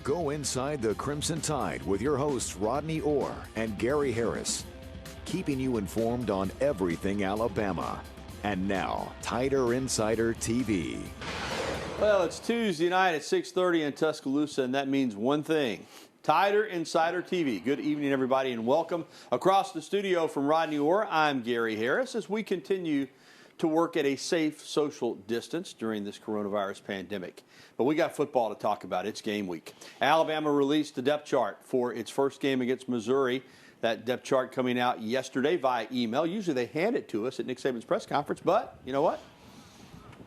Go inside the Crimson Tide with your hosts Rodney Orr and Gary Harris, keeping you informed on everything Alabama. And now, Tider Insider TV. Well, it's Tuesday night at 6:30 in Tuscaloosa, and that means one thing. Tider Insider TV. Good evening, everybody, and welcome. Across the studio from Rodney Orr, I'm Gary Harris as we continue to work at a safe social distance during this coronavirus pandemic. But we got football to talk about. It's game week. Alabama released the depth chart for its first game against Missouri. That depth chart coming out yesterday via email. Usually they hand it to us at Nick Saban's press conference, but you know what?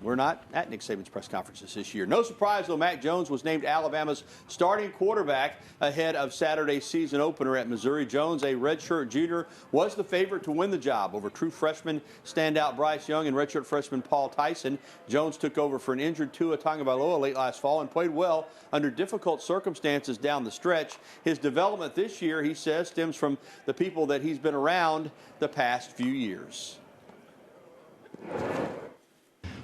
We're not at Nick Saban's press conferences this year. No surprise, though, Mac Jones was named Alabama's starting quarterback ahead of Saturday's season opener at Missouri. Jones, a redshirt junior, was the favorite to win the job over true freshman standout Bryce Young and redshirt freshman Paul Tyson. Jones took over for an injured Tua Tagovailoa late last fall and played well under difficult circumstances down the stretch. His development this year, he says, stems from the people that he's been around the past few years.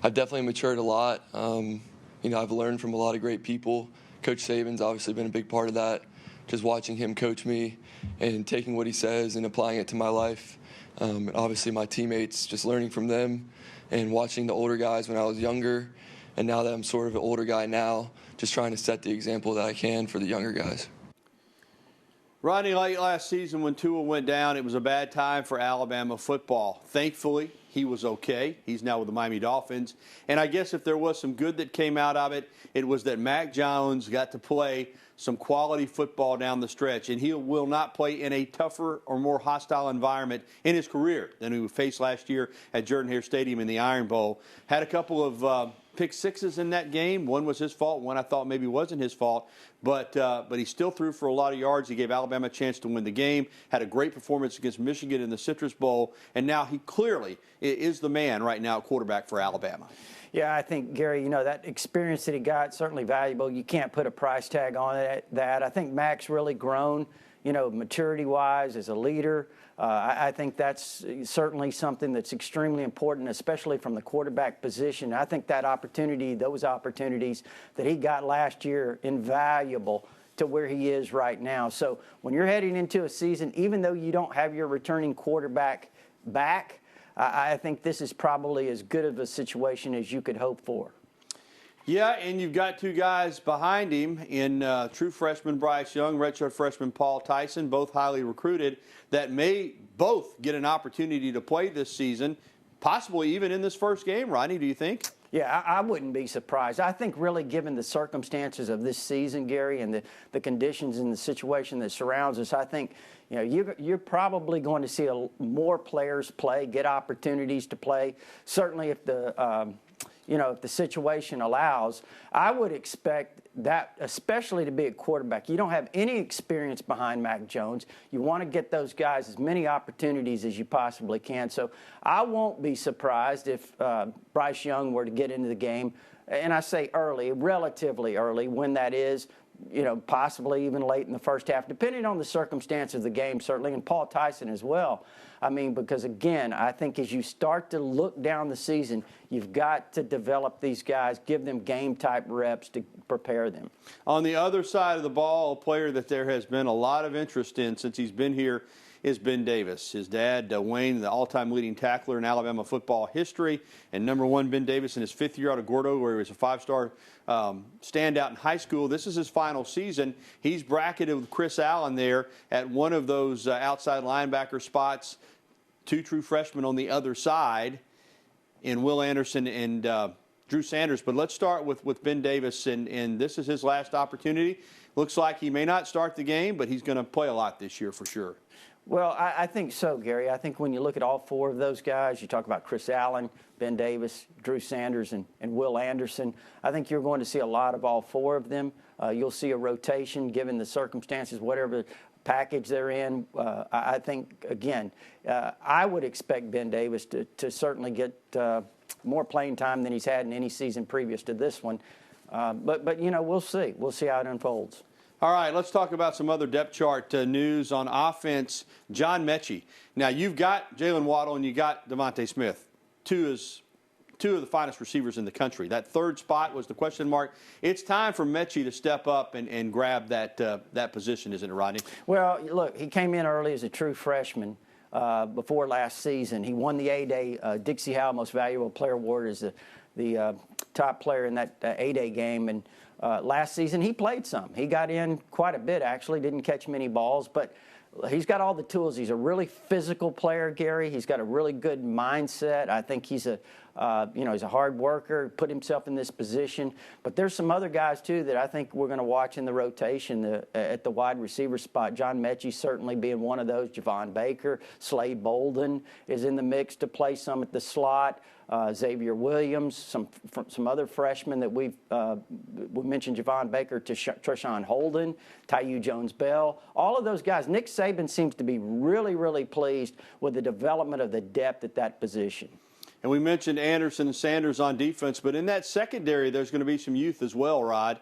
I've definitely matured a lot. I've learned from a lot of great people. Coach Saban's obviously been a big part of that. Just watching him coach me and taking what he says and applying it to my life. And obviously my teammates, just learning from them and watching the older guys when I was younger. And now that I'm sort of an older guy now, just trying to set the example that I can for the younger guys. Rodney, late last season when Tua went down, it was a bad time for Alabama football. Thankfully, he was okay. He's now with the Miami Dolphins. And I guess if there was some good that came out of it, it was that Mac Jones got to play some quality football down the stretch. And he will not play in a tougher or more hostile environment in his career than he faced last year at Jordan-Hare Stadium in the Iron Bowl. Had a couple of pick sixes in that game. One was his fault. One I thought maybe wasn't his fault. But he still threw for a lot of yards. He gave Alabama a chance to win the game. Had a great performance against Michigan in the Citrus Bowl. And now he clearly is the man right now at quarterback for Alabama. Yeah, I think, Gary, that experience that he got, certainly valuable. You can't put a price tag on that. I think Mac's really grown, maturity-wise as a leader. I think that's certainly something that's extremely important, especially from the quarterback position. I think those opportunities that he got last year, invaluable to where he is right now. So when you're heading into a season, even though you don't have your returning quarterback back, I think this is probably as good of a situation as you could hope for. Yeah, and you've got two guys behind him in true freshman Bryce Young, redshirt freshman Paul Tyson, both highly recruited, that may both get an opportunity to play this season, possibly even in this first game. Rodney, do you think? Yeah, I wouldn't be surprised. I think really given the circumstances of this season, Gary, and the conditions and the situation that surrounds us, I think you're probably going to see more players play, get opportunities to play. Certainly if if the situation allows, I would expect that, especially to be a quarterback. You don't have any experience behind Mac Jones. You want to get those guys as many opportunities as you possibly can. So I won't be surprised if Bryce Young were to get into the game, and I say early, relatively early, when that is, possibly even late in the first half, depending on the circumstances of the game, certainly, and Paul Tyson as well. Because, again, I think as you start to look down the season, you've got to develop these guys, give them game-type reps to prepare them. On the other side of the ball, a player that there has been a lot of interest in since he's been here is Ben Davis. His dad, Wayne, the all-time leading tackler in Alabama football history, and number one, Ben Davis in his fifth year out of Gordo, where he was a five-star standout in high school. This is his final season. He's bracketed with Chris Allen there at one of those outside linebacker spots. Two true freshmen on the other side in Will Anderson and Drew Sanders. But let's start with Ben Davis, and this is his last opportunity. Looks like he may not start the game, but he's going to play a lot this year for sure. Well, I think so, Gary. I think when you look at all four of those guys, you talk about Chris Allen, Ben Davis, Drew Sanders, and Will Anderson, I think you're going to see a lot of all four of them. You'll see a rotation given the circumstances, whatever package they're in. I think, again, I would expect Ben Davis to certainly get more playing time than he's had in any season previous to this one. But we'll see. We'll see how it unfolds. All right, let's talk about some other depth chart news on offense. John Mechie. Now, you've got Jalen Waddle and you got Devontae Smith, two two of the finest receivers in the country. That third spot was the question mark. It's time for Mechie to step up and grab that position, isn't it, Rodney? Well, look, he came in early as a true freshman before last season. He won the A-Day Dixie Howell Most Valuable Player Award as the top player in that A-Day game. And last season he played some. He got in quite a bit, actually. Didn't catch many balls, but he's got all the tools. He's a really physical player, Gary. He's got a really good mindset. I think he's a hard worker, put himself in this position. But there's some other guys, too, that I think we're going to watch in the rotation at the wide receiver spot. John Mechie certainly being one of those. Javon Baker, Slade Bolden is in the mix to play some at the slot. Xavier Williams, some other freshmen that we mentioned, Javon Baker, Treshawn Holden, Taiyu Jones-Bell, all of those guys. Nick Saban seems to be really, really pleased with the development of the depth at that position. And we mentioned Anderson and Sanders on defense, but in that secondary, there's going to be some youth as well, Rod.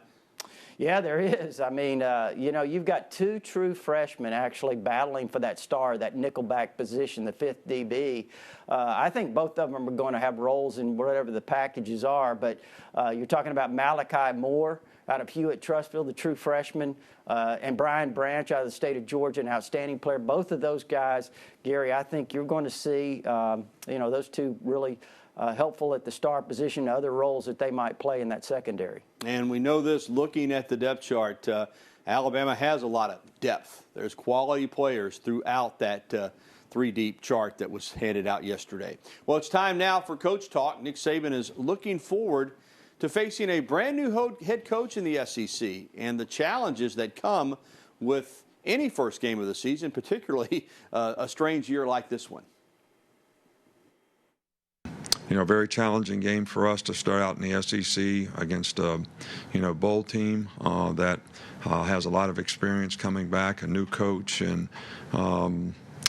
Yeah, there is. I mean, you've got two true freshmen actually battling for that star, that nickelback position, the fifth DB. I think both of them are going to have roles in whatever the packages are, but you're talking about Malachi Moore out of Hewitt-Trussville, the true freshman, and Brian Branch out of the state of Georgia, an outstanding player. Both of those guys, Gary, I think you're going to see, those two really helpful at the star position, other roles that they might play in that secondary. And we know this looking at the depth chart. Alabama has a lot of depth. There's quality players throughout that three-deep chart that was handed out yesterday. Well, it's time now for Coach Talk. Nick Saban is looking forward to facing a brand-new head coach in the SEC and the challenges that come with any first game of the season, particularly a strange year like this one. Very challenging game for us to start out in the SEC against a, bowl team that has a lot of experience coming back, a new coach, and,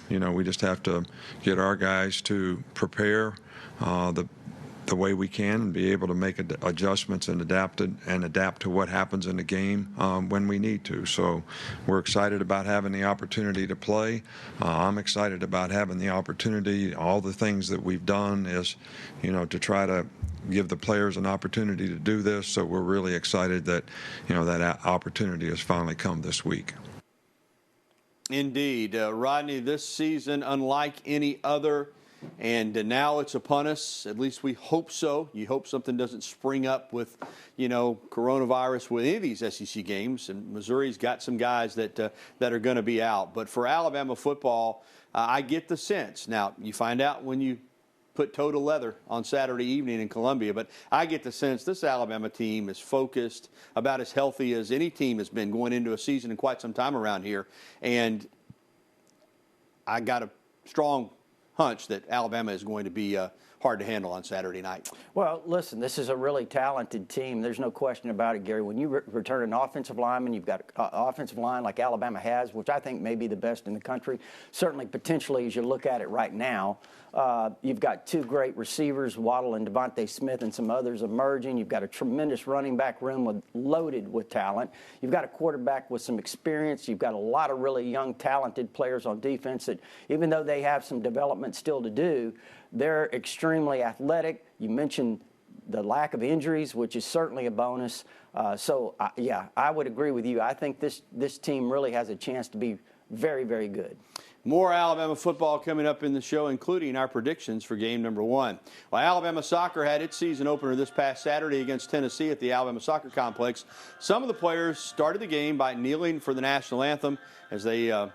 we just have to get our guys to prepare the way we can and be able to make adjustments and adapt to what happens in the game when we need to. So we're excited about having the opportunity to play. I'm excited about having the opportunity. All the things that we've done is, to try to give the players an opportunity to do this. So we're really excited that, that opportunity has finally come this week. Indeed. Rodney, this season, unlike any other, and now it's upon us. At least we hope so. You hope something doesn't spring up with, coronavirus with any of these SEC games. And Missouri's got some guys that are going to be out. But for Alabama football, I get the sense. Now, you find out when you put toe to leather on Saturday evening in Columbia. But I get the sense this Alabama team is focused, about as healthy as any team has been going into a season in quite some time around here. And I got a strong hunch that Alabama is going to be hard to handle on Saturday night. Well, listen, this is a really talented team. There's no question about it, Gary. When you return an offensive lineman, you've got an offensive line like Alabama has, which I think may be the best in the country. Certainly, potentially, as you look at it right now, you've got two great receivers, Waddle and Devontae Smith, and some others emerging. You've got a tremendous running back room loaded with talent. You've got a quarterback with some experience. You've got a lot of really young, talented players on defense that, even though they have some development still to do, they're extremely athletic. You mentioned the lack of injuries, which is certainly a bonus. I would agree with you. I think this team really has a chance to be very, very good. More Alabama football coming up in the show, including our predictions for game number 1. Well, Alabama soccer had its season opener this past Saturday against Tennessee at the Alabama Soccer Complex. Some of the players started the game by kneeling for the national anthem as they are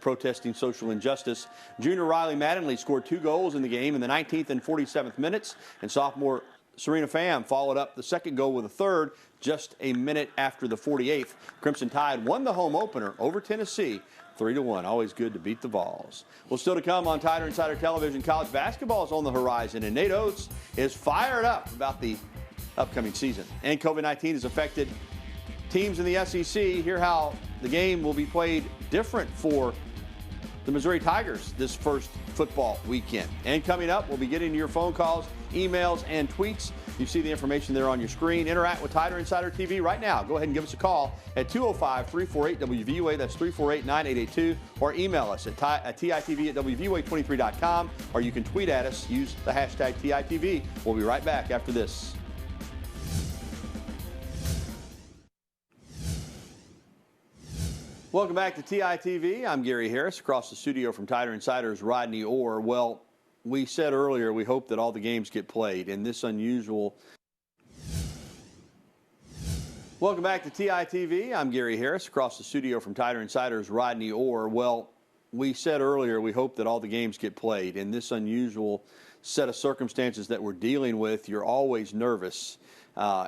protesting social injustice. Junior Riley Mattingly scored 2 goals in the game in the 19th and 47th minutes, and sophomore Serena Pham followed up the second goal with a third just a minute after the 48th. Crimson Tide won the home opener over Tennessee 3-1. Always good to beat the Vols. Well, still to come on Tider Insider Television, college basketball is on the horizon, and Nate Oates is fired up about the upcoming season. And COVID-19 has affected teams in the SEC. Hear how the game will be played different for the Missouri Tigers this first football weekend. And coming up, we'll be getting your phone calls, emails, and tweets. You see the information there on your screen. Interact with Tider Insider TV right now. Go ahead and give us a call at 205-348-WVUA. That's 348-9882. Or email us at TITV@WVUA23.com. Or you can tweet at us. Use the hashtag TITV. We'll be right back after this. Welcome back to TITV. I'm Gary Harris. Across the studio from Tider Insider's Rodney Orr. Well, we said earlier we hope that all the games get played in this unusual. Welcome back to TITV. I'm Gary Harris. Across the studio from Tider Insider's Rodney Orr. Well, we said earlier we hope that all the games get played in this unusual set of circumstances that we're dealing with. You're always nervous.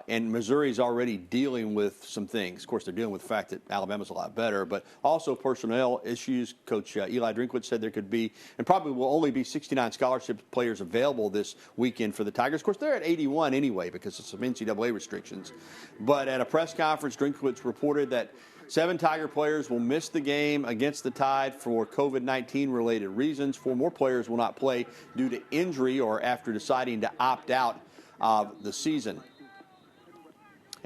And Missouri's already dealing with some things. Of course, they're dealing with the fact that Alabama's a lot better, but also personnel issues. Coach Eli Drinkwitz said there could be, and probably will only be, 69 scholarship players available this weekend for the Tigers. Of course, they're at 81 anyway because of some NCAA restrictions. But at a press conference, Drinkwitz reported that 7 Tiger players will miss the game against the Tide for COVID-19 related reasons. 4 more players will not play due to injury or after deciding to opt out of the season.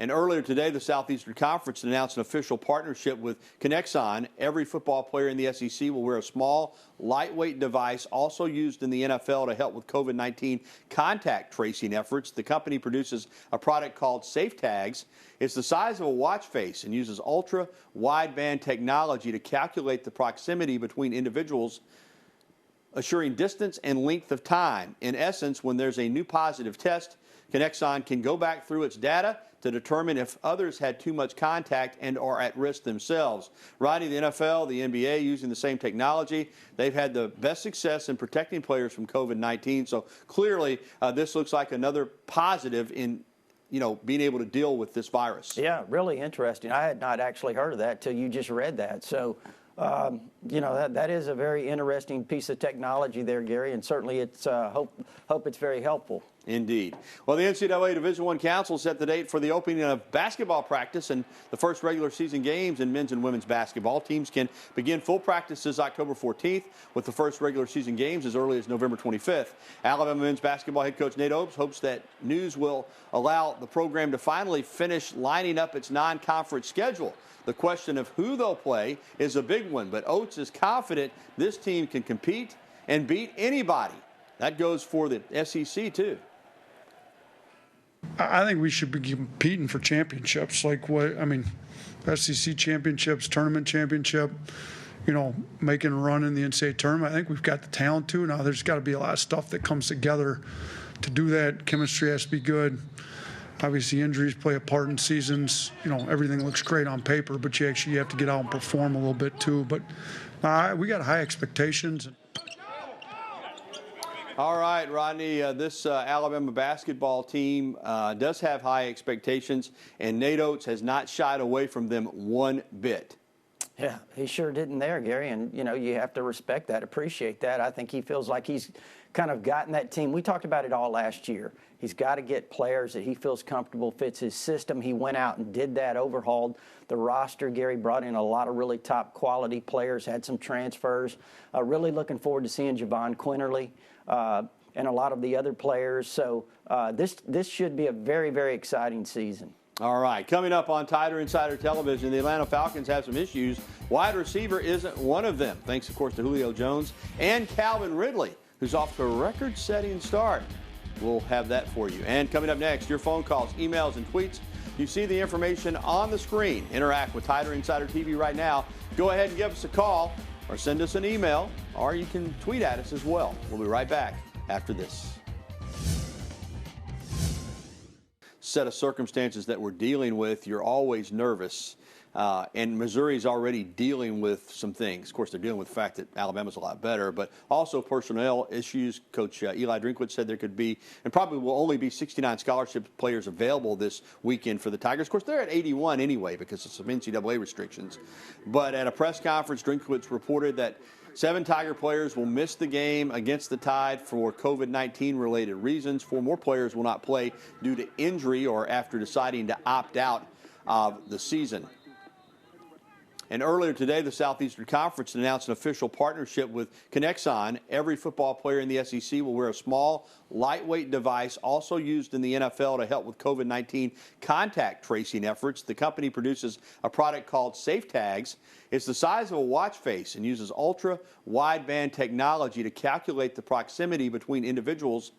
And earlier today, the Southeastern Conference announced an official partnership with Connexon. Every football player in the SEC will wear a small, lightweight device also used in the NFL to help with COVID-19 contact tracing efforts. The company produces a product called Safe Tags. It's the size of a watch face and uses ultra-wideband technology to calculate the proximity between individuals, assuring distance and length of time. In essence, when there's a new positive test, Connexon can go back through its data to determine if others had too much contact and are at risk themselves. Rodney, the NFL, the NBA using the same technology. They've had the best success in protecting players from COVID-19. So clearly, this looks like another positive in being able to deal with this virus. Yeah, really interesting. I had not actually heard of that till you just read that. So, that is a very interesting piece of technology there, Gary, and certainly it's hope it's very helpful. Indeed. Well, the NCAA Division I Council set the date for the opening of basketball practice and the first regular season games in men's and women's basketball. Teams can begin full practices October 14th with the first regular season games as early as November 25th. Alabama men's basketball head coach Nate Oates hopes that news will allow the program to finally finish lining up its non-conference schedule. The question of who they'll play is a big one, but Oates is confident this team can compete and beat anybody. That goes for the SEC, too. I think we should be competing for championships, SEC championships, tournament championship, making a run in the NCAA tournament. I think we've got the talent to. Now, there's got to be a lot of stuff that comes together to do that. Chemistry has to be good. Obviously, injuries play a part in seasons. Everything looks great on paper, but you actually have to get out and perform a little bit, too. But we got high expectations. All right, Rodney, this Alabama basketball team does have high expectations, and Nate Oates has not shied away from them one bit. Yeah, he sure didn't there, Gary, and, you have to respect that, appreciate that. I think he feels like he's kind of gotten that team. We talked about it all last year. He's got to get players that he feels comfortable, fits his system. He went out and did that, overhauled the roster. Gary brought in a lot of really top quality players, had some transfers. Really looking forward to seeing Javon Quinterly and a lot of the other players. So this should be a very, very exciting season. All right, coming up on Tider Insider Television, the Atlanta Falcons have some issues. Wide receiver isn't one of them, thanks, of course, to Julio Jones and Calvin Ridley, who's off to a record-setting start. We'll have that for you. And coming up next, your phone calls, emails, and tweets. You see the information on the screen. Interact with Tider Insider TV right now. Go ahead and give us a call or send us an email, or you can tweet at us as well. We'll be right back after this. Set of circumstances that we're dealing with, you're always nervous. And Missouri's already dealing with some things. Of course, they're dealing with the fact that Alabama's a lot better, but also personnel issues. Coach Eli Drinkwitz said there could be, and probably will only be, 69 scholarship players available this weekend for the Tigers. Of course, they're at 81 anyway because of some NCAA restrictions. But at a press conference, Drinkwitz reported that 7 Tiger players will miss the game against the Tide for COVID-19 related reasons. 4 more players will not play due to injury or after deciding to opt out of the season. And earlier today, the Southeastern Conference announced an official partnership with Kinexon. Every football player in the SEC will wear a small, lightweight device also used in the NFL to help with COVID-19 contact tracing efforts. The company produces a product called Safe Tags. It's the size of a watch face and uses ultra-wideband technology to calculate the proximity between individuals,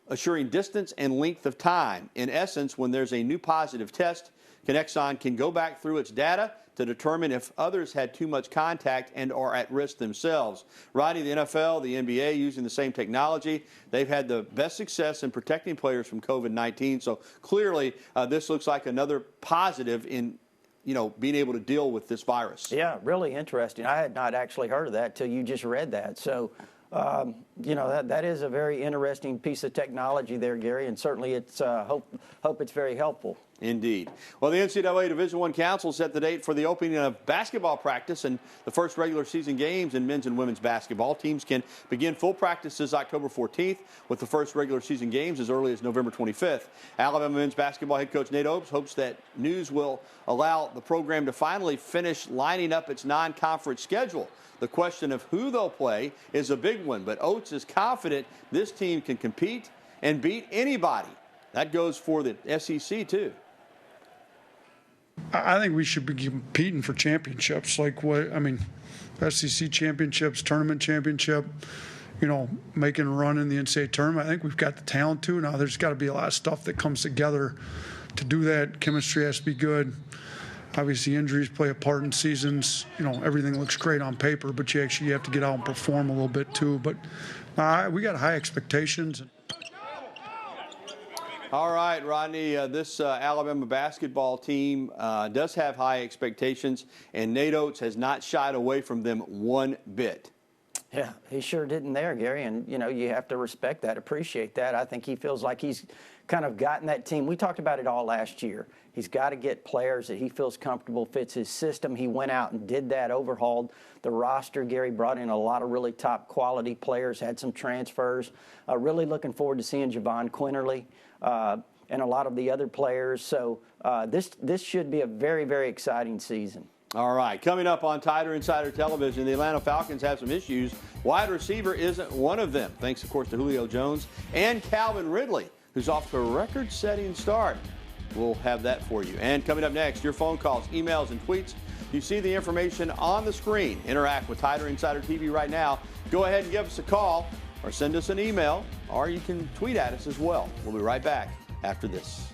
assuring distance and length of time. In essence, when there's a new positive test, Kinexon can go back through its data to determine if others had too much contact and are at risk themselves. Rodney, the NFL, the NBA using the same technology. They've had the best success in protecting players from COVID-19. So clearly, this looks like another positive in being able to deal with this virus. Yeah, really interesting. I had not actually heard of that till you just read that. So, that is a very interesting piece of technology there, Gary, and certainly it's hope it's very helpful. Indeed. Well, the NCAA Division I Council set the date for the opening of basketball practice and the first regular season games in men's and women's basketball. Teams can begin full practices October 14th, with the first regular season games as early as November 25th. Alabama men's basketball head coach Nate Oates hopes that news will allow the program to finally finish lining up its non-conference schedule. The question of who they'll play is a big one, but Oates is confident this team can compete and beat anybody. That goes for the SEC, too. I think we should be competing for championships, SEC championships, tournament championship, making a run in the NCAA tournament. I think we've got the talent to. Now, there's got to be a lot of stuff that comes together to do that. Chemistry has to be good. Obviously, injuries play a part in seasons. Everything looks great on paper, but you actually have to get out and perform a little bit too. But we got high expectations. All right, Rodney, this Alabama basketball team does have high expectations, and Nate Oates has not shied away from them one bit. Yeah, he sure didn't there, Gary, and, you have to respect that, appreciate that. I think he feels like he's kind of gotten that team. We talked about it all last year. He's got to get players that he feels comfortable, fits his system. He went out and did that, overhauled the roster. Gary brought in a lot of really top quality players, had some transfers. Really looking forward to seeing Javon Quinterly and a lot of the other players. So this should be a very, very exciting season. All right, coming up on Tider Insider Television, the Atlanta Falcons have some issues. Wide receiver isn't one of them, thanks, of course, to Julio Jones and Calvin Ridley, who's off to a record-setting start. We'll have that for you. And coming up next, your phone calls, emails, and tweets. You see the information on the screen. Interact with Tider Insider TV right now. Go ahead and give us a call or send us an email, or you can tweet at us as well. We'll be right back after this.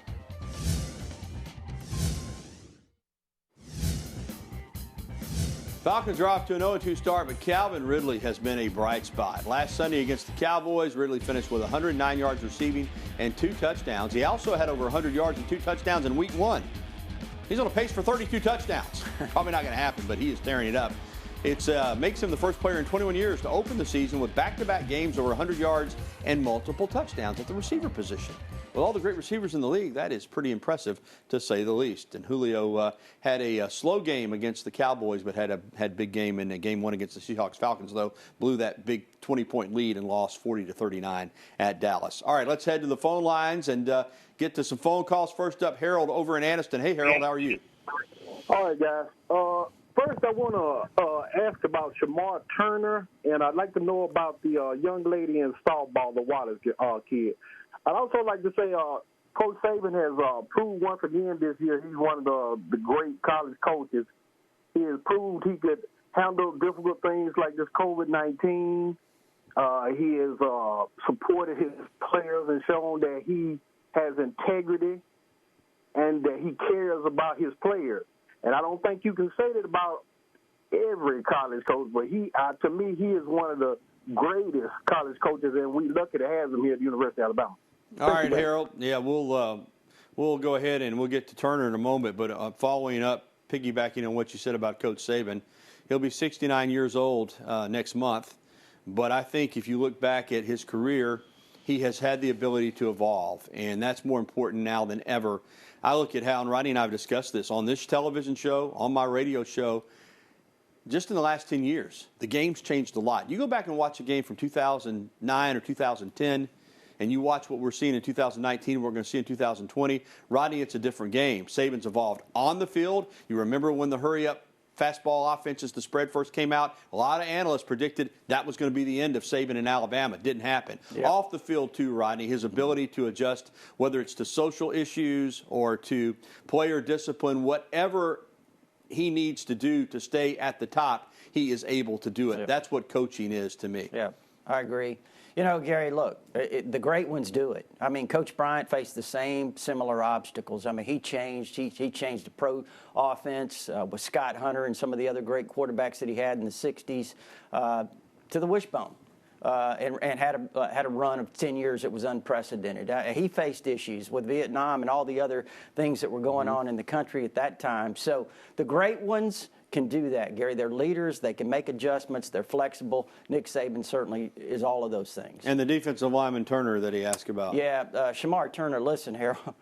Falcons are off to an 0-2 start, but Calvin Ridley has been a bright spot. Last Sunday against the Cowboys, Ridley finished with 109 yards receiving and 2 touchdowns. He also had over 100 yards and 2 touchdowns in Week 1. He's on a pace for 32 touchdowns. Probably not going to happen, but he is tearing it up. It makes him the first player in 21 years to open the season with back-to-back games over 100 yards and multiple touchdowns at the receiver position. With all the great receivers in the league, that is pretty impressive, to say the least. And Julio had a slow game against the Cowboys, but had a big game in Game 1 against the Seahawks. Falcons, though, blew that big 20-point lead and lost 40-39 at Dallas. All right, let's head to the phone lines and get to some phone calls. First up, Harold over in Anniston. Hey, Harold, how are you? All right, guys. First, I want to ask about Shamar Turner, and I'd like to know about the young lady in softball, the Wallace kid. I'd also like to say Coach Saban has proved once again this year he's one of the great college coaches. He has proved he could handle difficult things like this COVID-19. He has supported his players and shown that he has integrity and that he cares about his players. And I don't think you can say that about every college coach, but to me, he is one of the greatest college coaches, and we're lucky to have him here at the University of Alabama. All right, Harold. Yeah, we'll go ahead and we'll get to Turner in a moment, but following up, piggybacking on what you said about Coach Saban, he'll be 69 years old next month, but I think if you look back at his career, he has had the ability to evolve, and that's more important now than ever. I look at how, and Rodney and I have discussed this on this television show, on my radio show, just in the last 10 years, the game's changed a lot. You go back and watch a game from 2009 or 2010, and you watch what we're seeing in 2019 and we're going to see in 2020, Rodney, it's a different game. Saban's evolved on the field. You remember when the hurry-up fastball offenses, the spread first came out, a lot of analysts predicted that was going to be the end of Saban in Alabama. It didn't happen. Yeah. Off the field, too, Rodney, his ability to adjust, whether it's to social issues or to player discipline, whatever he needs to do to stay at the top, he is able to do it. Yeah. That's what coaching is to me. Yeah, I agree. You know, Gary, look, the great ones do it. I mean, Coach Bryant faced the same similar obstacles. I mean, he changed. He changed the pro offense with Scott Hunter and some of the other great quarterbacks that he had in the 60s to the wishbone. And had a run of 10 years that was unprecedented. He faced issues with Vietnam and all the other things that were going on in the country at that time. So the great ones can do that, Gary. They're leaders. They can make adjustments. They're flexible. Nick Saban certainly is all of those things. And the defensive lineman Turner that he asked about. Yeah, Shamar Turner, listen, Harold.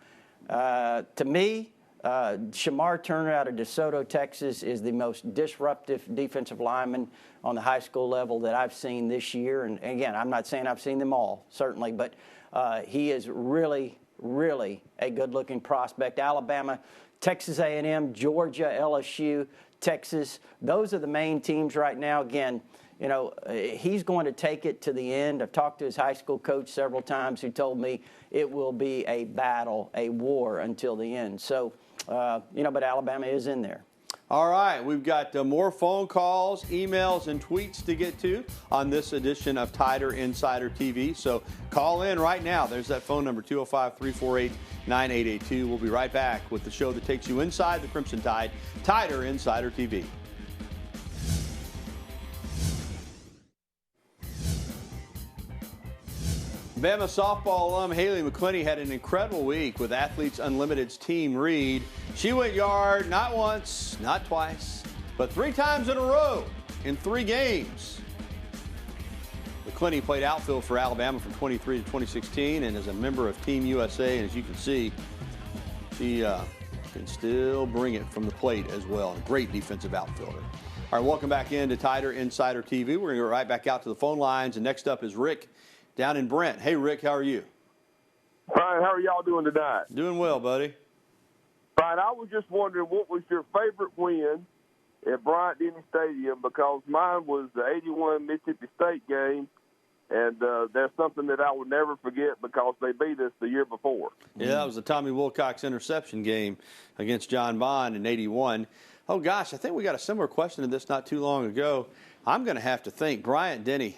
To me, Shamar Turner out of DeSoto, Texas, is the most disruptive defensive lineman on the high school level that I've seen this year. And again, I'm not saying I've seen them all, certainly, but he is really, really a good-looking prospect. Alabama, Texas A&M, Georgia, LSU, Texas, those are the main teams right now. Again, you know, he's going to take it to the end. I've talked to his high school coach several times who told me it will be a battle, a war until the end. So, you know, but Alabama is in there. All right, we've got more phone calls, emails, and tweets to get to on this edition of Tider Insider TV. So call in right now. There's that phone number, 205-348-9882. We'll be right back with the show that takes you inside the Crimson Tide, Tider Insider TV. Bama softball alum Haley McClinney had an incredible week with Athletes Unlimited's Team Reed. She went yard not once, not twice, but 3 times in a row in 3 games. McClinney played outfield for Alabama from 23 to 2016 and is a member of Team USA. And as you can see, she can still bring it from the plate as well. A great defensive outfielder. All right, welcome back into Tider Insider TV. We're going to go right back out to the phone lines. And next up is Rick down in Brent. Hey, Rick, how are you? Brian, how are y'all doing tonight? Doing well, buddy. Brian, I was just wondering, what was your favorite win at Bryant-Denny Stadium? Because mine was the 81 Mississippi State game, and that's something that I will never forget because they beat us the year before. Yeah, that was the Tommy Wilcox interception game against John Bond in 81. Oh, gosh, I think we got a similar question to this not too long ago. I'm going to have to think. Bryant-Denny,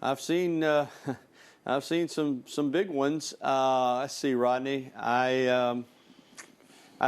I've seen some big ones. Let's see, Rodney. I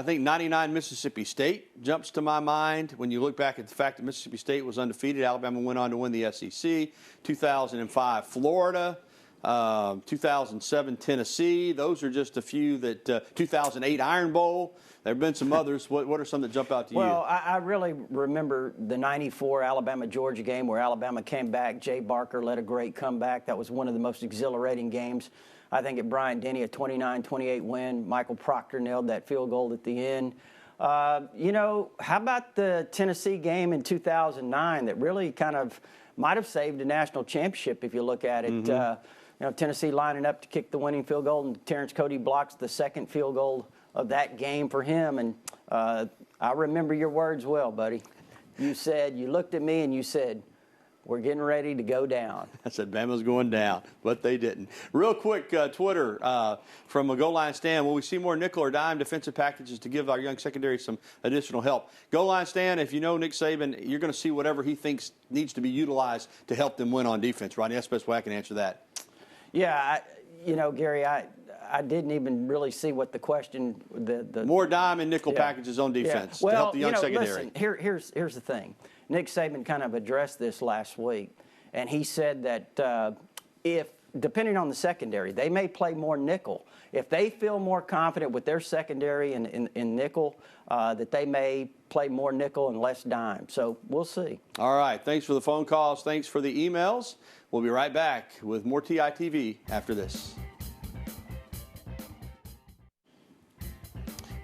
think 99 Mississippi State jumps to my mind when you look back at the fact that Mississippi State was undefeated. Alabama went on to win the SEC. 2005 Florida. 2007 Tennessee. Those are just a few that. 2008 Iron Bowl. There have been some others. What are some that jump out to you? Well, I really remember the 94 Alabama-Georgia game where Alabama came back. Jay Barker led a great comeback. That was one of the most exhilarating games. I think at Bryant-Denny, a 29-28 win. Michael Proctor nailed that field goal at the end. You know, how about the Tennessee game in 2009 that really kind of might have saved a national championship if you look at it. You know, Tennessee lining up to kick the winning field goal, and Terrence Cody blocks the second field goal of that game for him. And I remember your words well, buddy. You said, you looked at me and you said, we're getting ready to go down. I said Bama's going down, but they didn't. Real quick, Twitter from a Goal Line Stan. Will we see more nickel or dime defensive packages to give our young secondary some additional help? Goal Line Stan, if you know Nick Saban, you're going to see whatever he thinks needs to be utilized to help them win on defense, Rodney. That's the best way I can answer that. Yeah, you know, Gary, I didn't even really see what the question. The more dime and nickel packages on defense well, to help the young secondary. Listen, here's the thing. Nick Saban kind of addressed this last week, and he said that if, depending on the secondary, they may play more nickel. If they feel more confident with their secondary in nickel, that they may play more nickel and less dime. So we'll see. All right. Thanks for the phone calls. Thanks for the emails. We'll be right back with more TITV after this.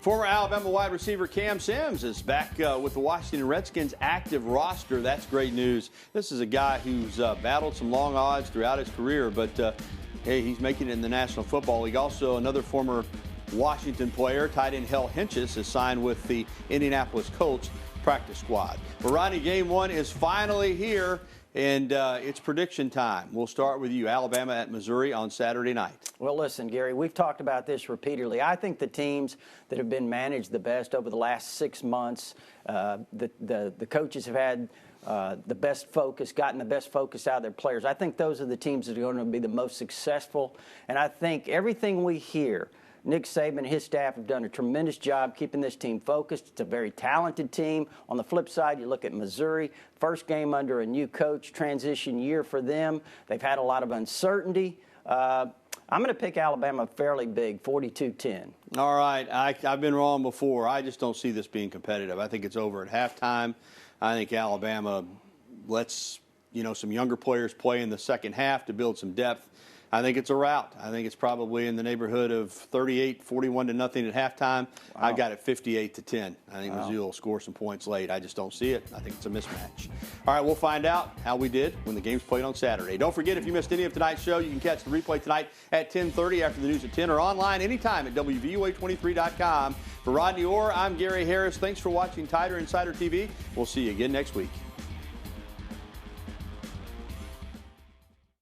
Former Alabama wide receiver Cam Sims is back with the Washington Redskins active roster. That's great news. This is a guy who's battled some long odds throughout his career, but hey, he's making it in the National Football League. Also, another former Washington player, tight end Hell Henches, is signed with the Indianapolis Colts practice squad. But Rodney, game one is finally here, and it's prediction time. We'll start with you. Alabama at Missouri on Saturday night. Well, listen, Gary, we've talked about this repeatedly. I think the teams that have been managed the best over the last 6 months, the coaches have had the best focus, gotten the best focus out of their players. I think those are the teams that are going to be the most successful. And I think everything we hear, Nick Saban and his staff have done a tremendous job keeping this team focused. It's a very talented team. On the flip side, you look at Missouri, first game under a new coach, transition year for them. They've had a lot of uncertainty. I'm going to pick Alabama fairly big, 42-10. All right. I've been wrong before. I just don't see this being competitive. I think it's over at halftime. I think Alabama lets, some younger players play in the second half to build some depth. I think it's a rout. I think it's probably in the neighborhood of 41-0 at halftime. Wow. I got it 58-10. I think Mizzou will score some points late. I just don't see it. I think it's a mismatch. All right, we'll find out how we did when the game's played on Saturday. Don't forget, if you missed any of tonight's show, you can catch the replay tonight at 10:30 after the news at 10 or online anytime at WVUA23.com. For Rodney Orr, I'm Gary Harris. Thanks for watching Tider Insider TV. We'll see you again next week.